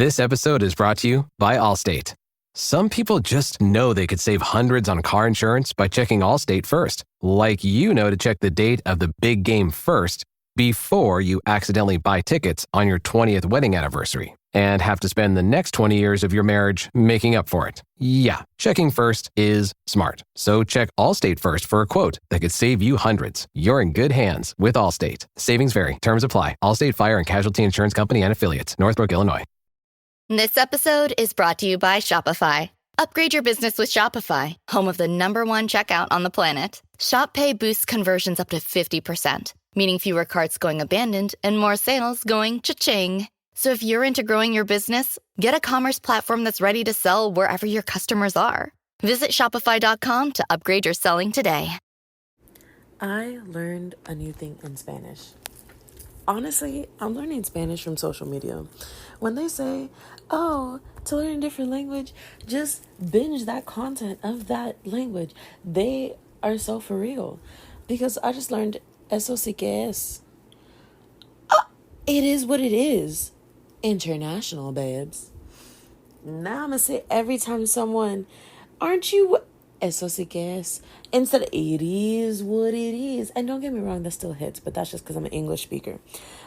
This episode is brought to you by Allstate. Some people just know they could save hundreds on car insurance by checking Allstate first, like you know to check the date of the big game first before you accidentally buy tickets on your 20th wedding anniversary and have to spend the next 20 years of your marriage making up for it. Yeah, checking first is smart. So check Allstate first for a quote that could save you hundreds. You're in good hands with Allstate. Savings vary. Terms apply. Allstate Fire and Casualty Insurance Company and Affiliates. Northbrook, Illinois. This episode is brought to you by Shopify. Upgrade your business with Shopify, home of the #1 checkout on the planet. Shop Pay boosts conversions up to 50%, meaning fewer carts going abandoned and more sales going cha-ching. So if you're into growing your business, get a commerce platform that's ready to sell wherever your customers are. Visit shopify.com to upgrade your selling today. I learned a new thing in Spanish. Honestly, I'm learning Spanish from social media. When they say, oh, to learn a different language, just binge that content of that language. They are so for real. Because I just learned eso sí que es. It is what it is. International, babes. Now I'm going to say every time someone, aren't you... Eso sí que es. Instead of it is what it is. And don't get me wrong, that still hits, but that's just because I'm an English speaker.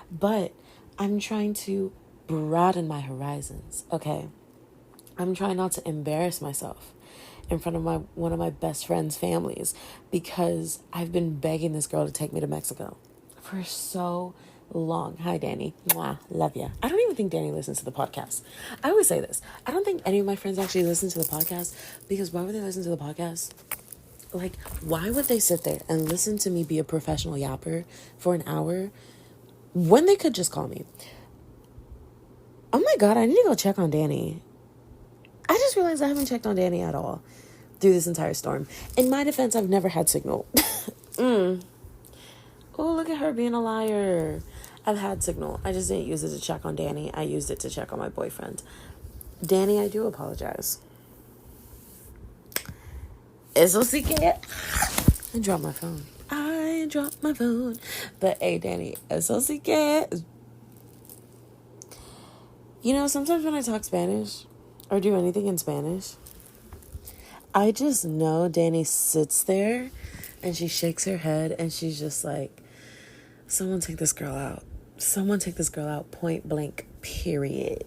But I'm trying to broaden my horizons, okay? I'm trying not to embarrass myself in front of one of my best friend's families because I've been begging this girl to take me to Mexico for so long. Hi, Danny. Mwah, love ya. I don't even think Danny listens to the podcast. I always say this. I don't think any of my friends actually listen to the podcast because why would they listen to the podcast? Like, why would they sit there and listen to me be a professional yapper for an hour when they could just call me? Oh my God, I need to go check on Danny. I just realized I haven't checked on Danny at all through this entire storm. In my defense, I've never had signal. Oh, look at her being a liar. I've had signal. I just didn't use it to check on Danny. I used it to check on my boyfriend. Danny, I do apologize. Eso sí que... I dropped my phone. But hey, Danny, eso sí que... You know, sometimes when I talk Spanish or do anything in Spanish, I just know Danny sits there and she shakes her head and she's just like, someone take this girl out. Someone take this girl out, point blank, period.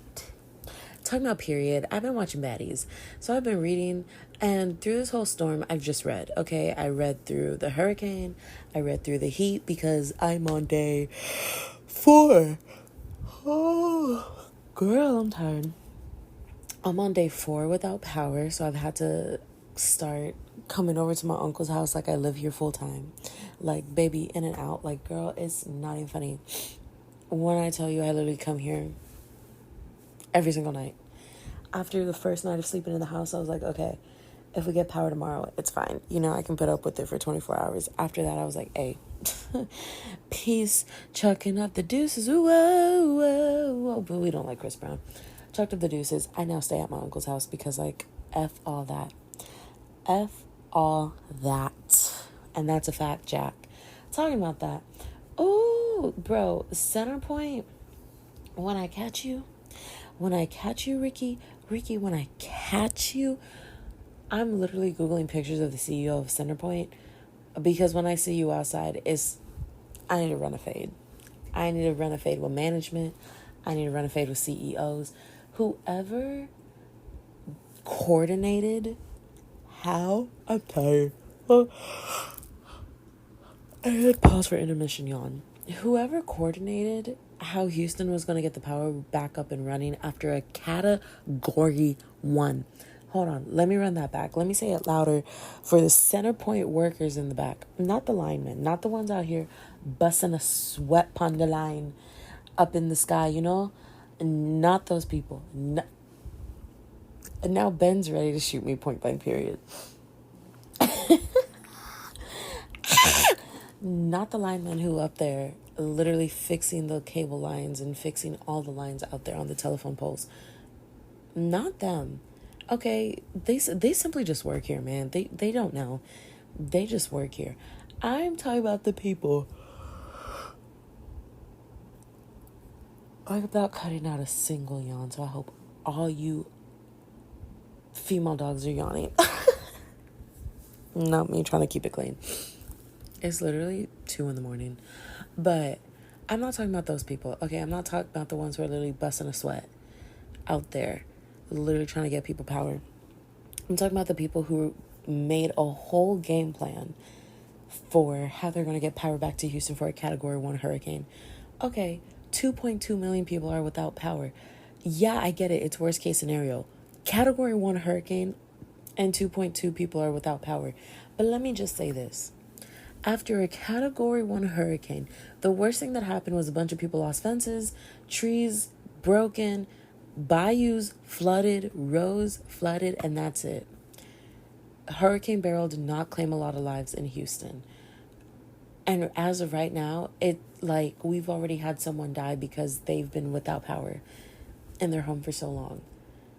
Talking about period, I've been watching baddies. So I've been reading, and through this whole storm, I've just read. Okay, I read through the hurricane. I read through the heat because I'm on day 4. Oh, girl, I'm tired. I'm on day 4 without power, so I've had to start coming over to my uncle's house like I live here full time. Like, baby, in and out. Like, girl, it's not even funny. When I tell you I literally come here every single night. After the first night of sleeping in the house, I was like, okay, if we get power tomorrow, it's fine. You know, I can put up with it for 24 hours. After that, I was like, hey, peace, chucking up the deuces. Ooh, whoa, whoa, whoa. But we don't like Chris Brown. Chucked up the deuces. I now stay at my uncle's house because, like, F all that. F all that. And that's a fact, Jack. Talking about that. Oh, bro, center point. When I catch you, Ricky, when I catch you, I'm literally Googling pictures of the CEO of Centerpoint because when I see you outside, I need to run a fade. I need to run a fade with management. I need to run a fade with CEOs. Whoever coordinated how, I'm tired. I had pause for intermission yawn. Whoever coordinated how Houston was going to get the power back up and running after a category 1. Hold on. Let me run that back. Let me say it louder for the center point workers in the back. Not the linemen. Not the ones out here busting a sweat pond line up in the sky, you know? Not those people. No. And now Ben's ready to shoot me point blank, period. Not the linemen who up there literally fixing the cable lines and fixing all the lines out there on the telephone poles. Not them. Okay, they simply just work here, man. They don't know. They just work here. I'm talking about the people I'm not cutting out a single yawn, so I hope all you female dogs are yawning. Not me trying to keep it clean. It's literally 2 a.m. But I'm not talking about those people. Okay, I'm not talking about the ones who are literally busting a sweat out there, literally trying to get people power. I'm talking about the people who made a whole game plan for how they're going to get power back to Houston for a Category 1 hurricane. Okay, 2.2 million people are without power. Yeah, I get it. It's worst case scenario. Category 1 hurricane and 2.2 people are without power. But let me just say this. After a Category 1 hurricane, the worst thing that happened was a bunch of people lost fences, trees broken, bayous flooded, roads flooded, and that's it. Hurricane Beryl did not claim a lot of lives in Houston. And as of right now, we've already had someone die because they've been without power in their home for so long.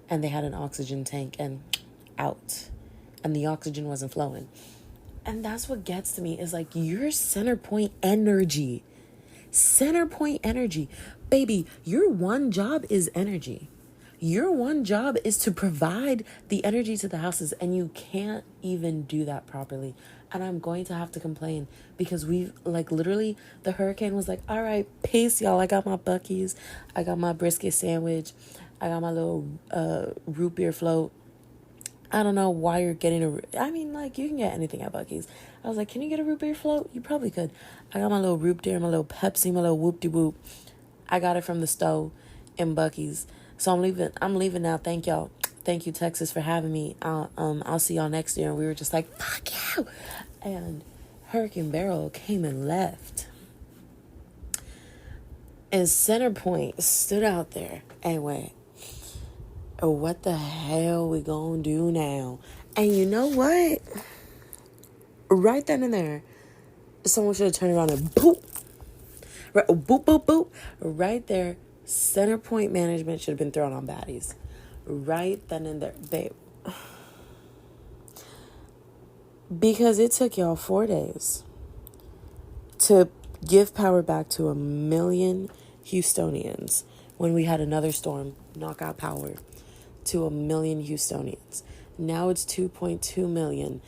And they had an oxygen tank and out. And the oxygen wasn't flowing. And that's what gets to me is like your center point energy. Center point energy. Baby, your one job is energy. Your one job is to provide the energy to the houses, and you can't even do that properly. And I'm going to have to complain because we've literally the hurricane was like, all right, peace, y'all. I got my Buc-ee's. I got my brisket sandwich. I got my little root beer float. I don't know why you're getting you can get anything at Buc-ee's. I was like, can you get a root beer float? You probably could. I got my little root beer, my little Pepsi, my little whoop-de-whoop. I got it from the stove in Buc-ee's. So I'm leaving now. Thank y'all. Thank you, Texas, for having me. I'll see y'all next year. And we were just like, fuck you. And Hurricane Beryl came and left. And Centerpoint stood out there. Anyway, what the hell we gonna do now? And you know what? Right then and there, someone should have turned around and boop. Right, boop, boop, boop. Right there, Centerpoint management should have been thrown on baddies. Right then and there, babe. Because it took y'all 4 days to give power back to 1 million Houstonians when we had another storm knock out power to 1 million Houstonians. Now it's 2.2 million.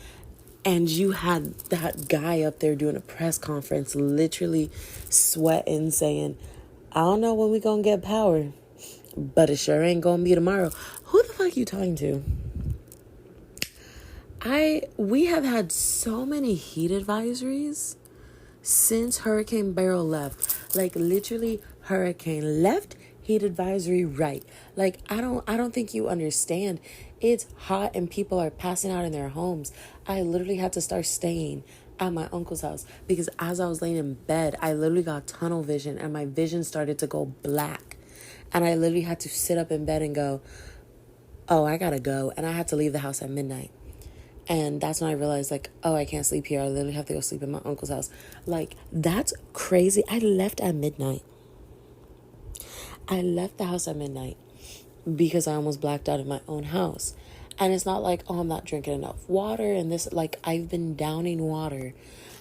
And you had that guy up there doing a press conference, literally sweating, saying, I don't know when we gonna get power, but it sure ain't gonna be tomorrow. Who the fuck you talking to? We have had so many heat advisories since Hurricane Beryl left. Literally, hurricane left, heat advisory right. I don't think you understand. It's hot and people are passing out in their homes. I literally had to start staying at my uncle's house because as I was laying in bed, I literally got tunnel vision and my vision started to go black. And I literally had to sit up in bed and go, oh, I gotta go. And I had to leave the house at midnight. And that's when I realized, I can't sleep here. I literally have to go sleep in my uncle's house. That's crazy. I left at midnight. I left the house at midnight because I almost blacked out in my own house. And it's not like, I'm not drinking enough water. And this, I've been downing water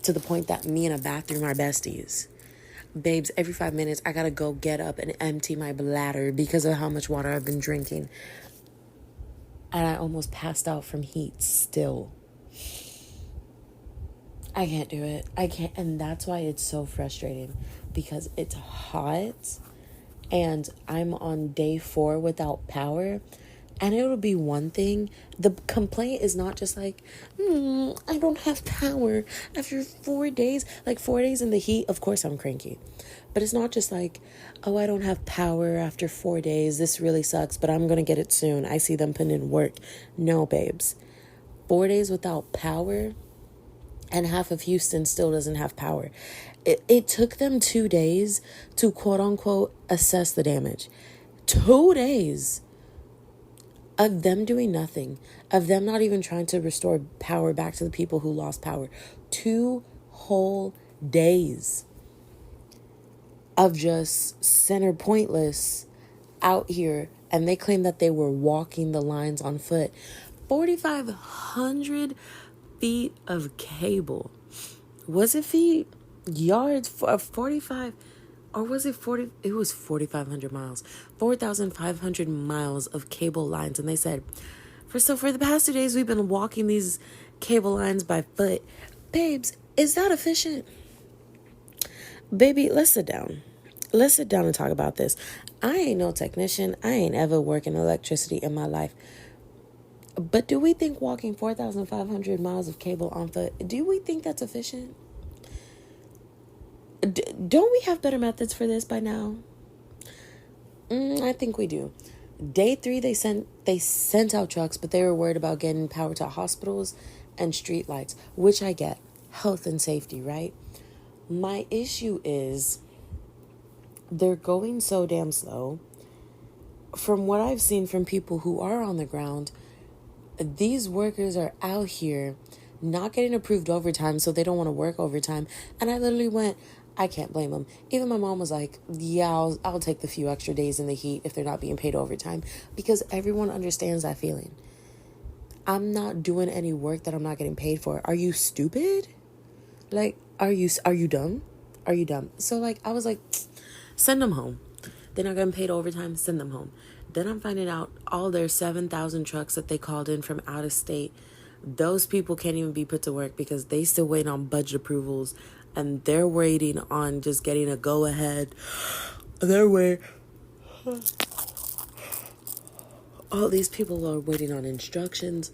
to the point that me and a bathroom are besties. Babes, every 5 minutes, I gotta go get up and empty my bladder because of how much water I've been drinking. And I almost passed out from heat still. I can't do it. I can't. And that's why it's so frustrating because it's hot and I'm on day 4 without power. And it'll be one thing. The complaint is not just I don't have power after 4 days. 4 days in the heat, of course I'm cranky. But it's not just I don't have power after 4 days. This really sucks, but I'm going to get it soon. I see them putting in work. No, babes. 4 days without power and half of Houston still doesn't have power. It took them 2 days to quote unquote assess the damage. 2 days of them doing nothing, of them not even trying to restore power back to the people who lost power. 2 whole days of just center pointless out here. And they claim that they were walking the lines on foot. 4,500 feet of cable. Was it feet? Yards? 45. or was it 40? It was 4,500 miles, 4,500 miles of cable lines. And they said, for the past 2 days, we've been walking these cable lines by foot. Babes, is that efficient? Baby, let's sit down. Let's sit down and talk about this. I ain't no technician. I ain't ever worked in electricity in my life. But do we think walking 4,500 miles of cable on foot, do we think that's efficient? Don't we have better methods for this by now? I think we do. Day 3, they sent out trucks, but they were worried about getting power to hospitals and street lights, which I get. Health and safety, right? My issue is they're going so damn slow. From what I've seen from people who are on the ground, these workers are out here not getting approved overtime, so they don't want to work overtime. And I literally went, I can't blame them. Even my mom was like, yeah, I'll take the few extra days in the heat if they're not being paid overtime, because everyone understands that feeling. I'm not doing any work that I'm not getting paid for. Are you stupid? Like, are you dumb? Are you dumb? So, like, I was like, send them home. They're not getting paid overtime. Send them home. Then I'm finding out all their 7,000 trucks that they called in from out of state, those people can't even be put to work because they still waiting on budget approvals, and they're waiting on just getting a go-ahead. All these people are waiting on instructions.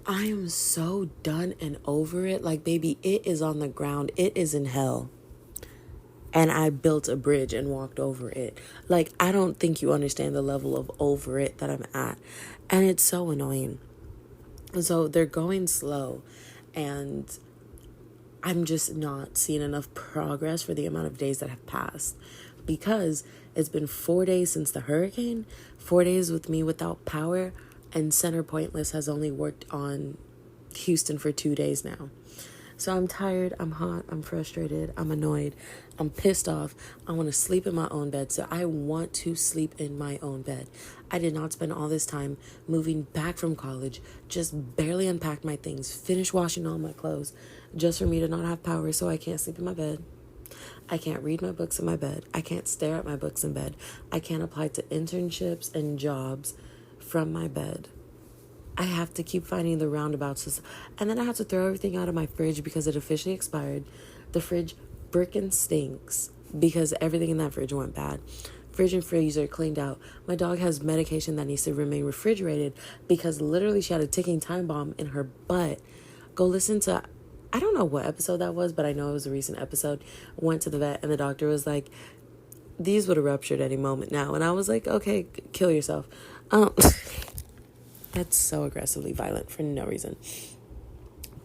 I am so done and over it. Like, baby, it is on the ground. It is in hell. And I built a bridge and walked over it. Like, I don't think you understand the level of over it that I'm at. And it's so annoying. So they're going slow. And I'm just not seeing enough progress for the amount of days that have passed. Because it's been 4 days since the hurricane. 4 days with me without power. And Center Pointless has only worked on Houston for 2 days now. So I'm tired, I'm hot, I'm frustrated, I'm annoyed, I'm pissed off. I want to sleep in my own bed. So I want to sleep in my own bed. I did not spend all this time moving back from college, just barely unpacked my things, finished washing all my clothes, just for me to not have power so I can't sleep in my bed. I can't read my books in my bed. I can't stare at my books in bed. I can't apply to internships and jobs from my bed. I have to keep finding the roundabouts. And then I have to throw everything out of my fridge because it officially expired. The fridge frickin' stinks because everything in that fridge went bad. Fridge and freezer cleaned out. My dog has medication that needs to remain refrigerated because literally she had a ticking time bomb in her butt. Go listen to, I don't know what episode that was, but I know it was a recent episode. Went to the vet and the doctor was like, these would have ruptured any moment now. And I was like, okay, kill yourself. That's so aggressively violent for no reason.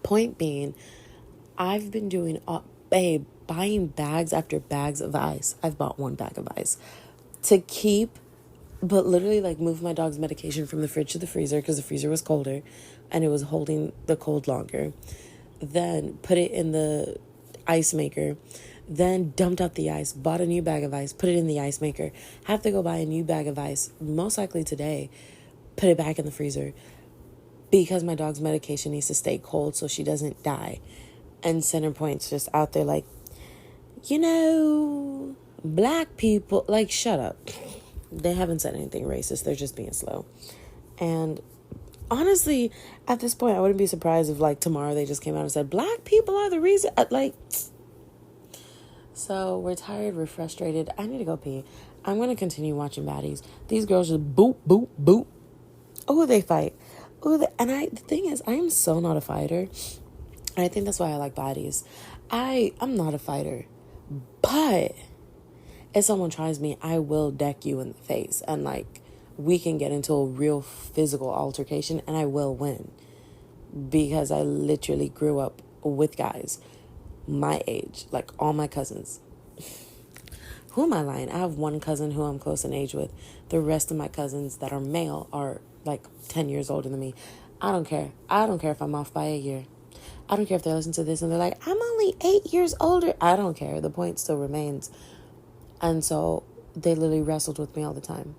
Point being, I've been doing, buying bags after bags of ice. I've bought 1 bag of ice to keep, but literally like move my dog's medication from the fridge to the freezer because the freezer was colder and it was holding the cold longer. Then put it in the ice maker. Then dumped out the ice, bought a new bag of ice, put it in the ice maker. Have to go buy a new bag of ice, most likely today. Put it back in the freezer because my dog's medication needs to stay cold so she doesn't die. And Centerpoint's just out there like, black people, like, shut up. They haven't said anything racist. They're just being slow. And honestly, at this point, I wouldn't be surprised if, like, tomorrow they just came out and said, black people are the reason. So we're tired, we're frustrated. I need to go pee. I'm going to continue watching baddies. These girls just boop, boop, boop. Oh, they fight. The thing is, I am so not a fighter. And I think that's why I like baddies. I'm not a fighter. But if someone tries me, I will deck you in the face. And, like, we can get into a real physical altercation and I will win. Because I literally grew up with guys my age. Like, all my cousins. Who am I lying? I have 1 cousin who I'm close in age with. The rest of my cousins that are male are like 10 years older than me. I don't care. I don't care if I'm off by a year. I don't care if they listen to this and they're like, I'm only 8 years older. I don't care. The point still remains. And so they literally wrestled with me all the time.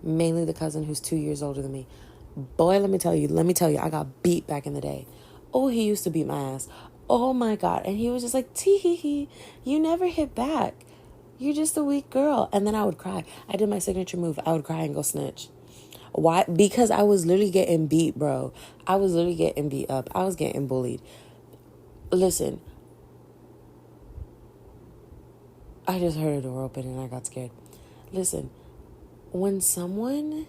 Mainly the cousin who's 2 years older than me. Boy, let me tell you, I got beat back in the day. Oh, he used to beat my ass. Oh my God. And he was just like, tee hee hee, you never hit back. You're just a weak girl. And then I would cry. I did my signature move. I would cry and go snitch. Why? Because I was literally getting beat, bro. I was literally getting beat up. I was getting bullied. Listen, I just heard a door open and I got scared. Listen, when someone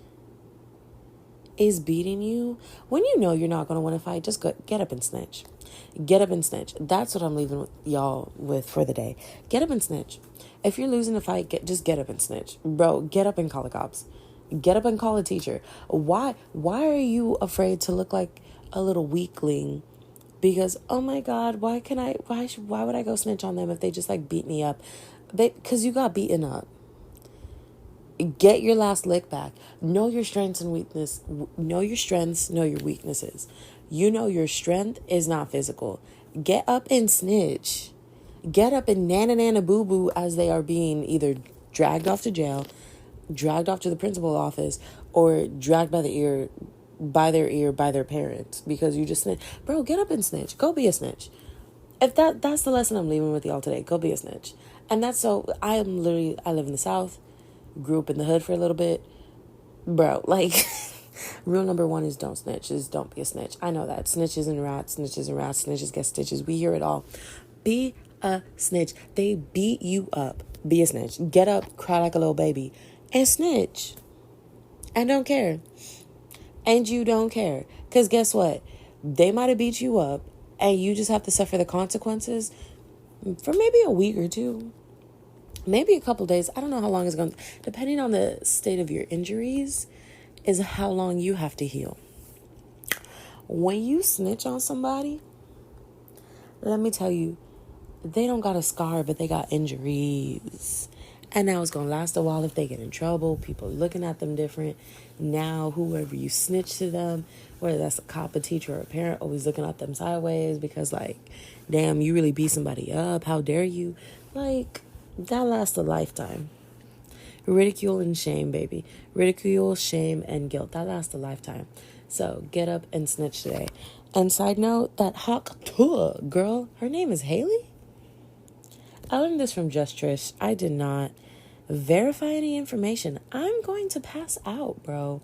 is beating you, when you know you're not going to win a fight, just get up and snitch. Get up and snitch. That's what I'm leaving y'all with for the day. Get up and snitch. If you're losing a fight, just get up and snitch. Bro, get up and call the cops. Get up and call a teacher. Why are you afraid to look like a little weakling? Because, oh my God, why would I go snitch on them if they just like beat me up? Because you got beaten up. Get your last lick back. Know your strengths and weakness. Know your strengths, know your weaknesses. You know your strength is not physical. Get up and snitch. Get up and nana boo boo as they are being either dragged off to jail, dragged off to the principal office, or dragged by their ear by their parents because you just snitch. Bro, get up and snitch. Go be a snitch. If that's the lesson I'm leaving with y'all today. Go be a snitch. And that's so I live in the South, grew up in the hood for a little bit. Bro, like rule number 1 is don't snitch, is don't be a snitch. I know that. Snitches and rats, snitches get stitches. We hear it all. Be a snitch. They beat you up. Be a snitch. Get up, cry like a little baby, and snitch. And don't care. And you don't care. Because guess what? They might have beat you up, and you just have to suffer the consequences for maybe a week or two. Maybe a couple days. I don't know how long it's going to... Depending on the state of your injuries is how long you have to heal. When you snitch on somebody, let me tell you, they don't got a scar, but they got injuries. And now it's going to last a while if they get in trouble. People looking at them different. Now, whoever you snitch to them, whether that's a cop, a teacher, or a parent, always looking at them sideways because, like, damn, you really beat somebody up. How dare you? Like, that lasts a lifetime. Ridicule and shame, baby. Ridicule, shame, and guilt. That lasts a lifetime. So, get up and snitch today. And side note, that hawk tour girl, her name is Haley? I learned this from Just Trish. I did not verify any information. I'm going to pass out, bro.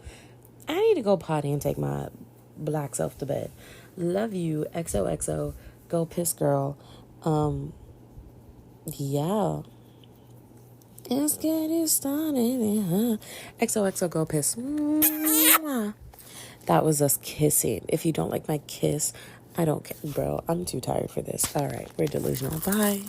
I need to go potty and take my black self to bed. Love you. XOXO. Go piss, girl. Yeah. Let's get it started, huh? XOXO, go piss. Mwah. That was us kissing. If you don't like my kiss, I don't care. Bro, I'm too tired for this. All right, we're delusional. Bye.